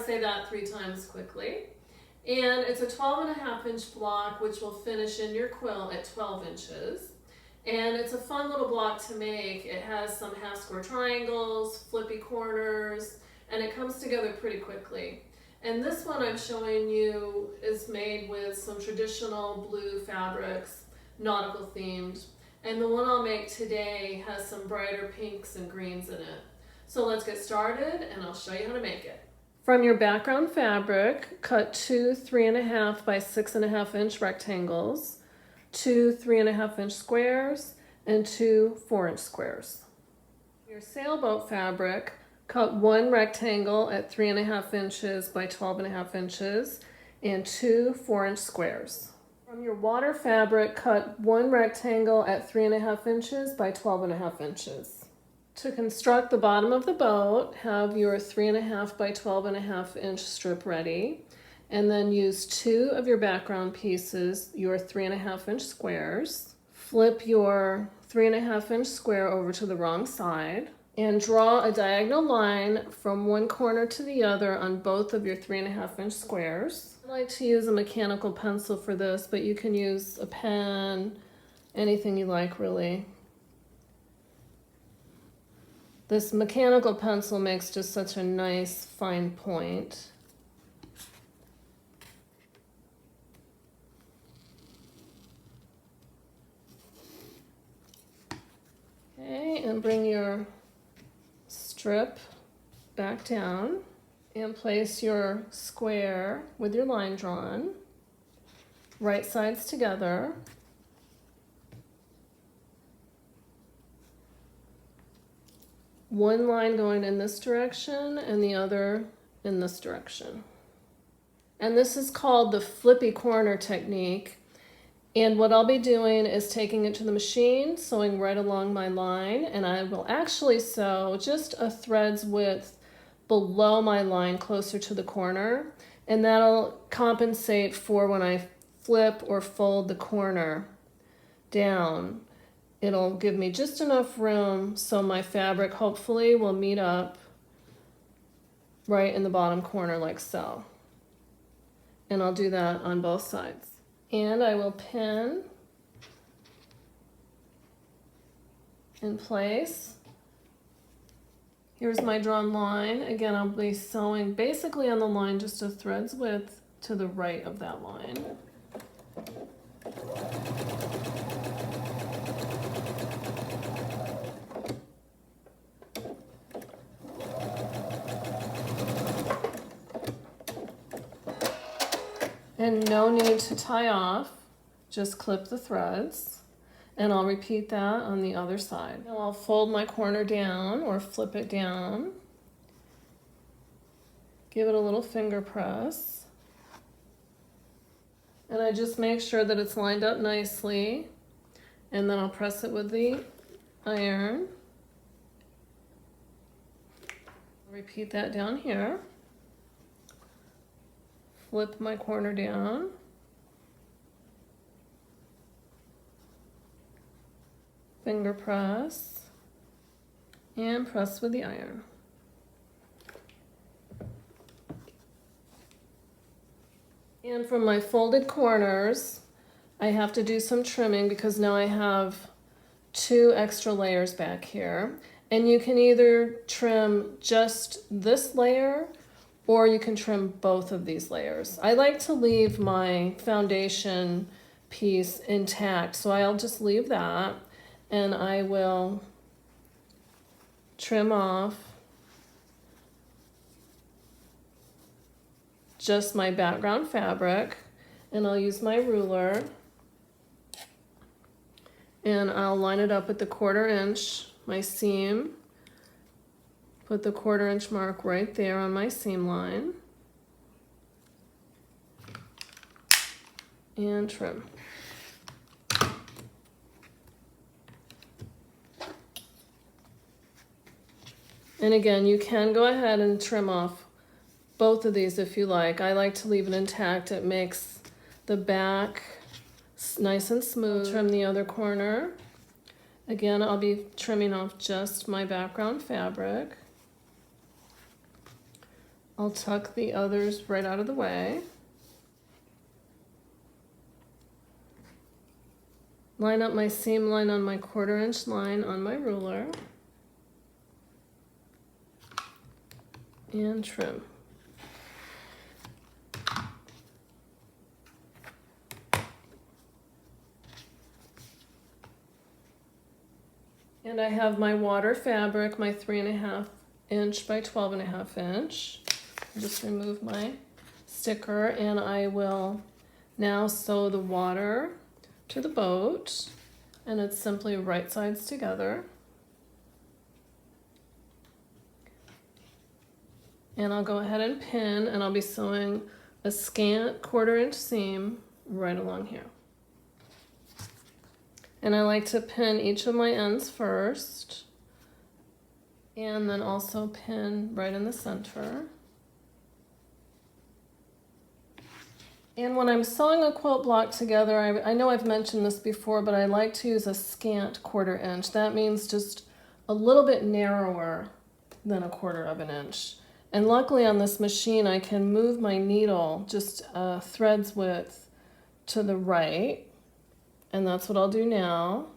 say that 3 times quickly. And it's a 12.5-inch block, which will finish in your quilt at 12 inches. And it's a fun little block to make. It has some half square triangles, flippy corners, and it comes together pretty quickly. And this one I'm showing you is made with some traditional blue fabrics, nautical themed. And the one I'll make today has some brighter pinks and greens in it. So let's get started and I'll show you how to make it. From your background fabric, cut 2 3.5 by 6.5 inch rectangles, 2 3.5 inch squares, and 2 4-inch squares. Your sailboat fabric, cut 1 rectangle at 3.5 inches by 12.5 inches and 2 4-inch squares. From your water fabric, cut 1 rectangle at 3.5 inches by 12.5 inches. To construct the bottom of the boat, have your 3.5 by 12.5 inch strip ready, and then use 2 of your background pieces, your 3.5 inch squares. Flip your 3.5 inch square over to the wrong side, and draw a diagonal line from one corner to the other on both of your 3.5 inch squares. I like to use a mechanical pencil for this, but you can use a pen, anything you like really. This mechanical pencil makes just such a nice fine point. Okay, and bring your strip back down and place your square with your line drawn, right sides together. One line going in this direction and the other in this direction. And this is called the flippy corner technique. And what I'll be doing is taking it to the machine, sewing right along my line, and I will actually sew just a thread's width below my line closer to the corner, and that'll compensate for when I flip or fold the corner down. It'll give me just enough room so my fabric hopefully will meet up right in the bottom corner like so. And I'll do that on both sides. And I will pin in place. Here's my drawn line. Again, I'll be sewing basically on the line just a thread's width to the right of that line. And no need to tie off, just clip the threads. And I'll repeat that on the other side. Now I'll fold my corner down or flip it down. Give it a little finger press. And I just make sure that it's lined up nicely. And then I'll press it with the iron. Repeat that down here. Flip my corner down. Finger press and press with the iron. And from my folded corners, I have to do some trimming because now I have 2 extra layers back here. And you can either trim just this layer or you can trim both of these layers. I like to leave my foundation piece intact, so I'll just leave that. And I will trim off just my background fabric, and I'll use my ruler and I'll line it up at the 1/4 inch, my seam, put the 1/4 inch mark right there on my seam line, and trim. And again, you can go ahead and trim off both of these if you like. I like to leave it intact. It makes the back nice and smooth. Trim the other corner. Again, I'll be trimming off just my background fabric. I'll tuck the others right out of the way. Line up my seam line on my 1/4 inch line on my ruler. And trim. And I have my water fabric, my 3.5 inch by 12.5 inch. I'll just remove my sticker and I will now sew the water to the boat, and it's simply right sides together. And I'll go ahead and pin, and I'll be sewing a scant 1/4 inch seam right along here. And I like to pin each of my ends first, and then also pin right in the center. And when I'm sewing a quilt block together, I know I've mentioned this before, but I like to use a scant 1/4 inch. That means just a little bit narrower than a 1/4 inch. And luckily on this machine, I can move my needle just a thread's width to the right. And that's what I'll do now.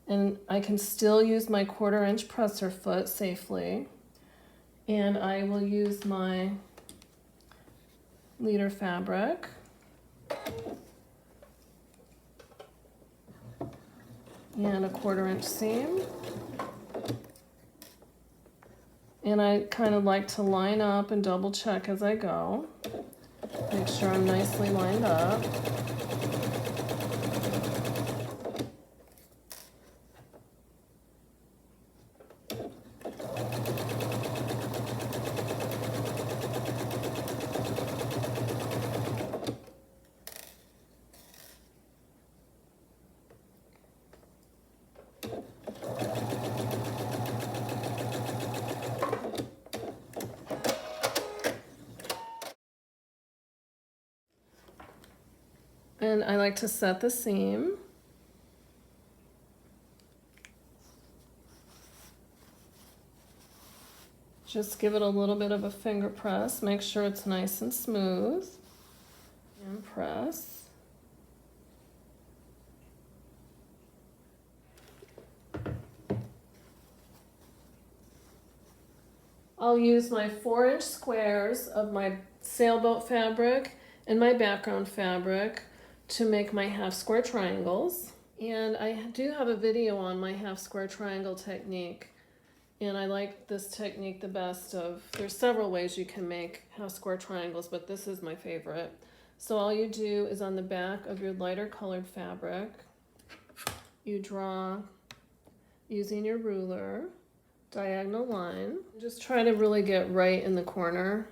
And I can still use my 1/4 inch presser foot safely. And I will use my leader fabric. And a 1/4 inch seam. And I kind of like to line up and double check as I go. Make sure I'm nicely lined up. And I like to set the seam. Just give it a little bit of a finger press. Make sure it's nice and smooth. And press. I'll use my 4-inch squares of my sailboat fabric and my background fabric to make my half square triangles. And I do have a video on my half square triangle technique, and I like this technique the best of, there's several ways you can make half square triangles, but this is my favorite. So all you do is on the back of your lighter colored fabric, you draw using your ruler, diagonal line. Just try to really get right in the corner.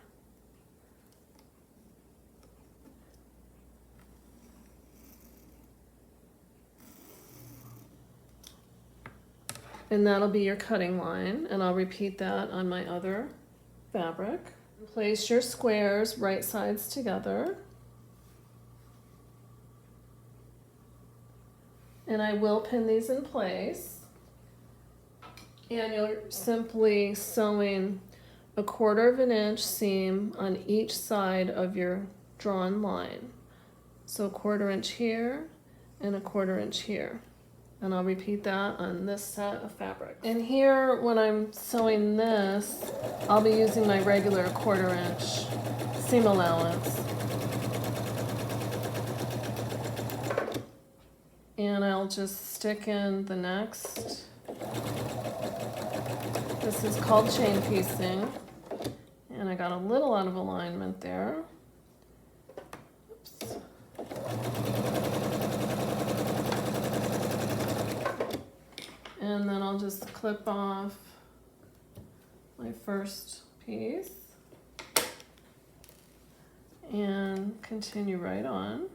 And that'll be your cutting line, and I'll repeat that on my other fabric. Place your squares right sides together. And I will pin these in place. And you're simply sewing a 1/4 inch seam on each side of your drawn line. So 1/4 inch here and a 1/4 inch here. And I'll repeat that on this set of fabric. And here, when I'm sewing this, I'll be using my regular 1/4 inch seam allowance. And I'll just stick in the next. This is called chain piecing. And I got a little out of alignment there. Oops. And then I'll just clip off my first piece and continue right on.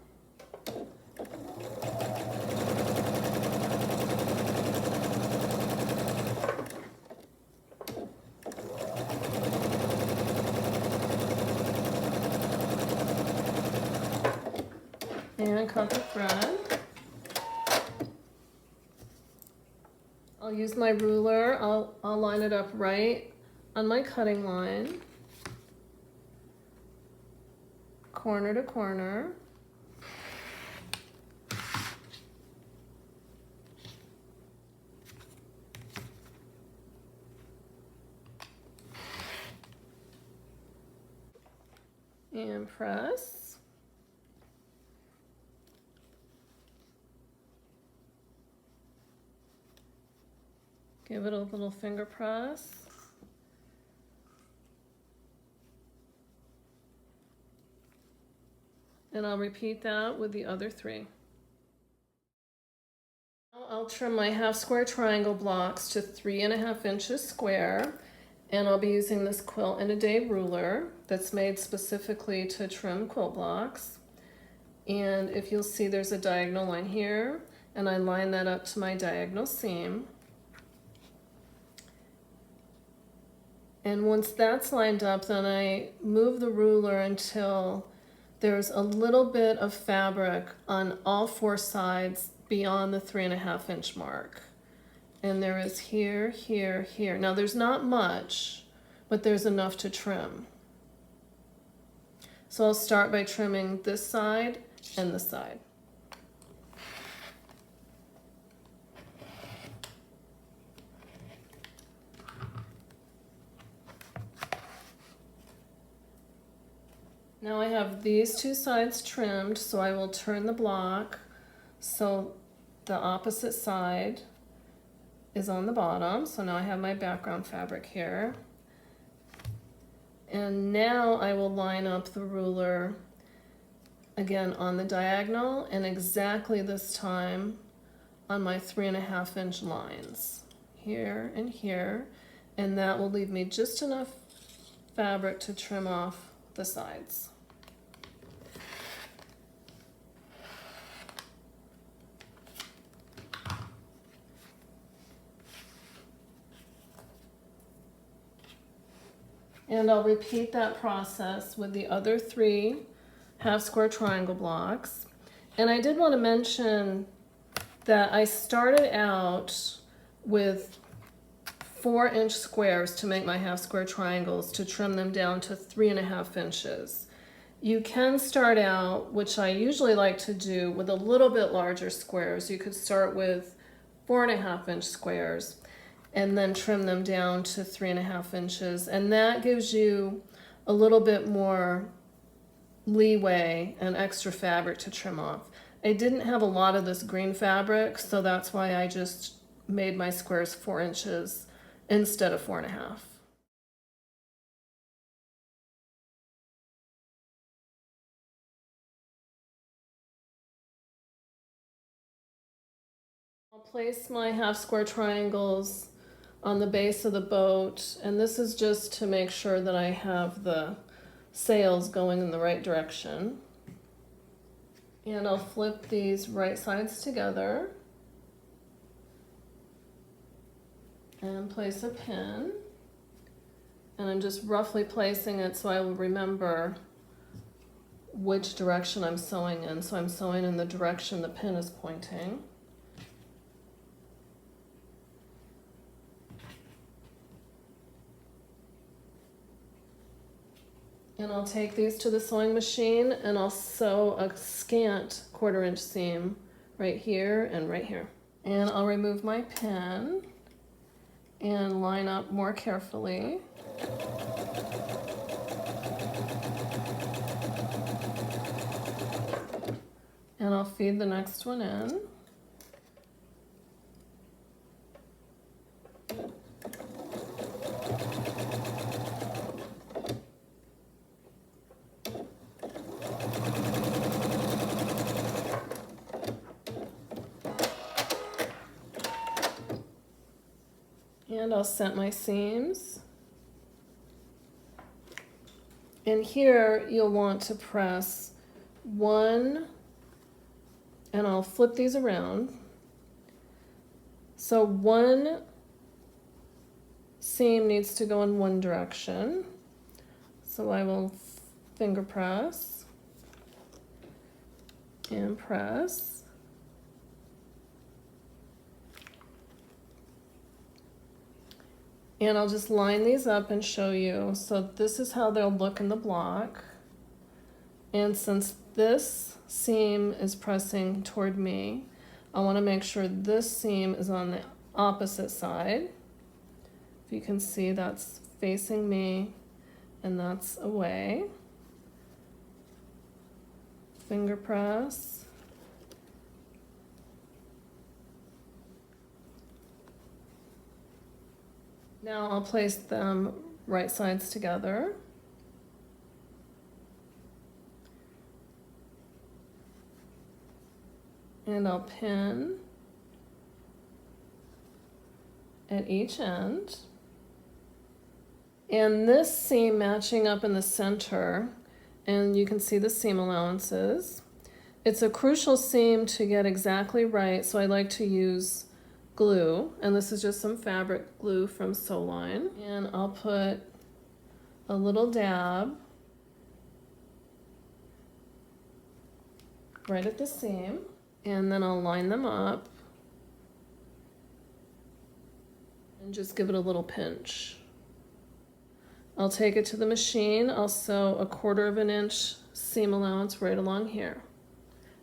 And cut the thread. I'll use my ruler, I'll line it up right on my cutting line. corner to corner. And press. Give it a little finger press. And I'll repeat that with the other three. Now I'll trim my half square triangle blocks to 3.5 inches square, and I'll be using this quilt in a day ruler that's made specifically to trim quilt blocks. And if you'll see, there's a diagonal line here, and I line that up to my diagonal seam. And once that's lined up, then I move the ruler until there's a little bit of fabric on all 4 sides beyond the 3.5 inch mark. And there is here, here, here. Now there's not much, but there's enough to trim. So I'll start by trimming this side and this side. Now I have these 2 sides trimmed, so I will turn the block so the opposite side is on the bottom. So now I have my background fabric here. And now I will line up the ruler again on the diagonal, and exactly this time on my 3.5 inch lines, here and here. And that will leave me just enough fabric to trim off the sides. And I'll repeat that process with the other 3 half square triangle blocks. And I did want to mention that I started out with 4-inch squares to make my half square triangles, to trim them down to 3.5 inches. You can start out, which I usually like to do, with a little bit larger squares. You could start with 4.5 inch squares and then trim them down to 3.5 inches. And that gives you a little bit more leeway and extra fabric to trim off. I didn't have a lot of this green fabric, so that's why I just made my squares 4 inches instead of 4.5. I'll place my half square triangles on the base of the boat, and this is just to make sure that I have the sails going in the right direction. And I'll flip these right sides together and place a pin. And I'm just roughly placing it so I will remember which direction I'm sewing in. So I'm sewing in the direction the pin is pointing. And I'll take these to the sewing machine and I'll sew a scant 1/4 inch seam right here and right here. And I'll remove my pin and line up more carefully. And I'll feed the next one in. And I'll set my seams. And here you'll want to press 1, and I'll flip these around. So 1 seam needs to go in one direction. So I will finger press and press. And I'll just line these up and show you. So this is how they'll look in the block. And since this seam is pressing toward me, I want to make sure this seam is on the opposite side. If you can see, that's facing me and that's away. Finger press. Now I'll place them right sides together. And I'll pin at each end. And this seam matching up in the center, and you can see the seam allowances. It's a crucial seam to get exactly right, so I like to use glue, and this is just some fabric glue from Sewn. And I'll put a little dab right at the seam, and then I'll line them up and just give it a little pinch. I'll take it to the machine. I'll sew a 1/4 inch seam allowance right along here.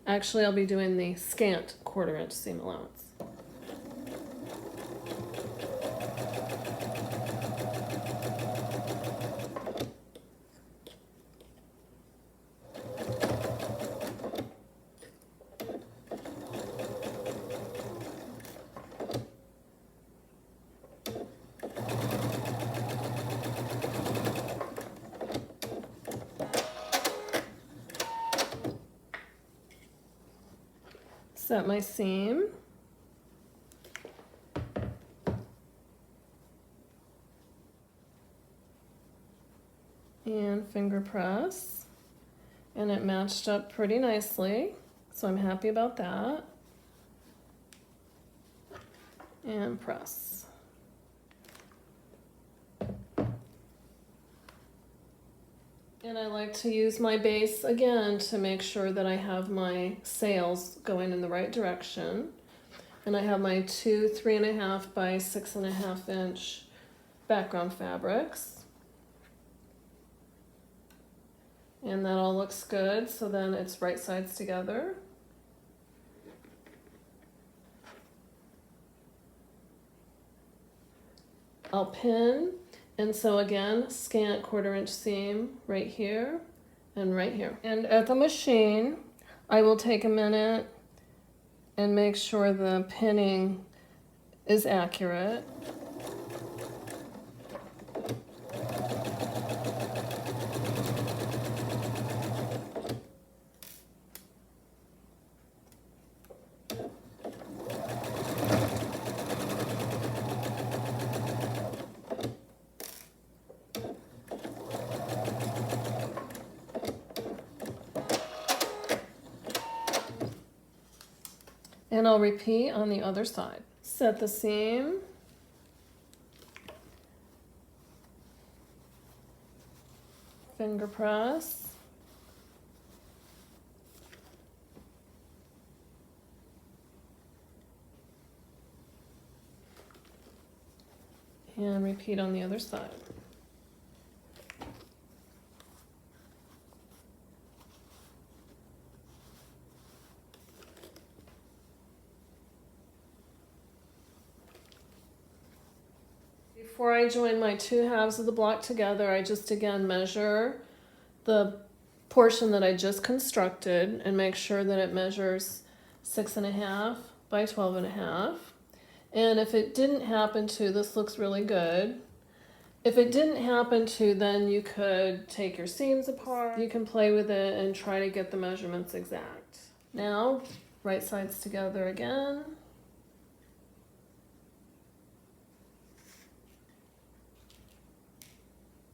Actually, I'll be doing the scant 1/4 inch seam allowance. Set my seam. And finger press. And it matched up pretty nicely, so I'm happy about that. And press. And I like to use my base again to make sure that I have my sails going in the right direction. And I have my 2 3.5 by 6.5 inch background fabrics. And that all looks good, so then it's right sides together. I'll pin. And so again, scant 1/4 inch seam right here and right here. And at the machine, I will take a minute and make sure the pinning is accurate. And I'll repeat on the other side. Set the seam. Finger press. And repeat on the other side. Before I join my 2 halves of the block together, I just again measure the portion that I just constructed and make sure that it measures 6.5 by 12.5. And if it didn't happen to, this looks really good. If it didn't happen to, then you could take your seams apart. You can play with it and try to get the measurements exact. Now, right sides together again.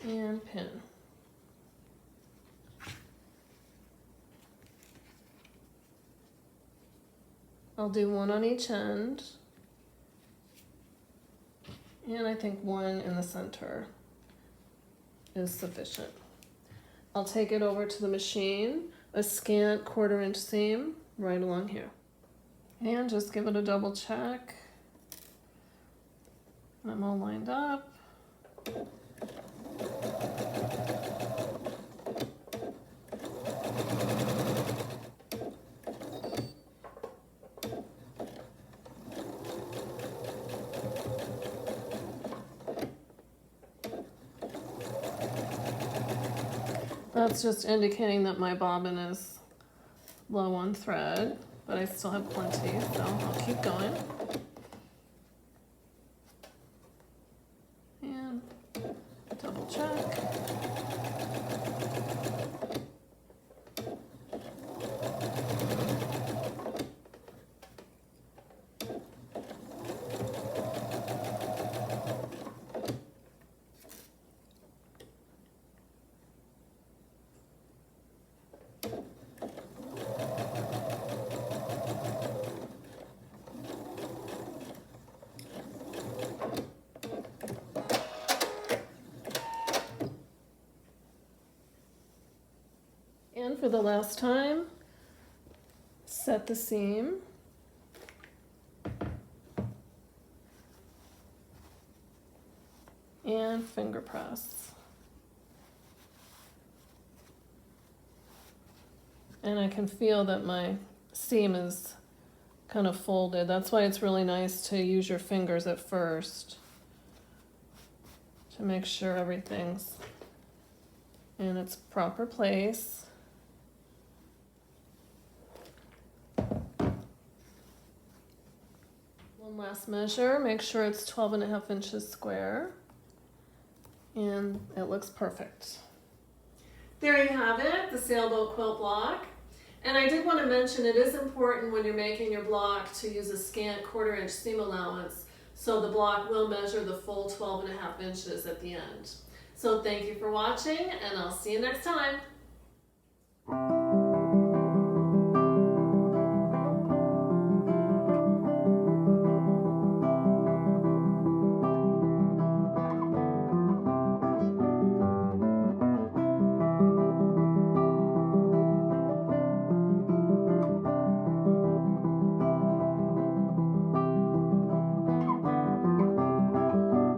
And pin. I'll do one on each end, and I think one in the center is sufficient. I'll take it over to the machine, a scant 1/4 inch seam right along here, and just give it a double check. I'm all lined up. That's just indicating that my bobbin is low on thread, but I still have plenty, so I'll keep going. And double check. And for the last time, set the seam. And finger press. And I can feel that my seam is kind of folded. That's why it's really nice to use your fingers at first to make sure everything's in its proper place. One last measure, make sure it's 12.5 inches square, and it looks perfect. There you have it, the Sailboat Quilt block. And I did want to mention it is important when you're making your block to use a scant 1/4 inch seam allowance, so the block will measure the full 12.5 inches at the end. So thank you for watching, and I'll see you next time.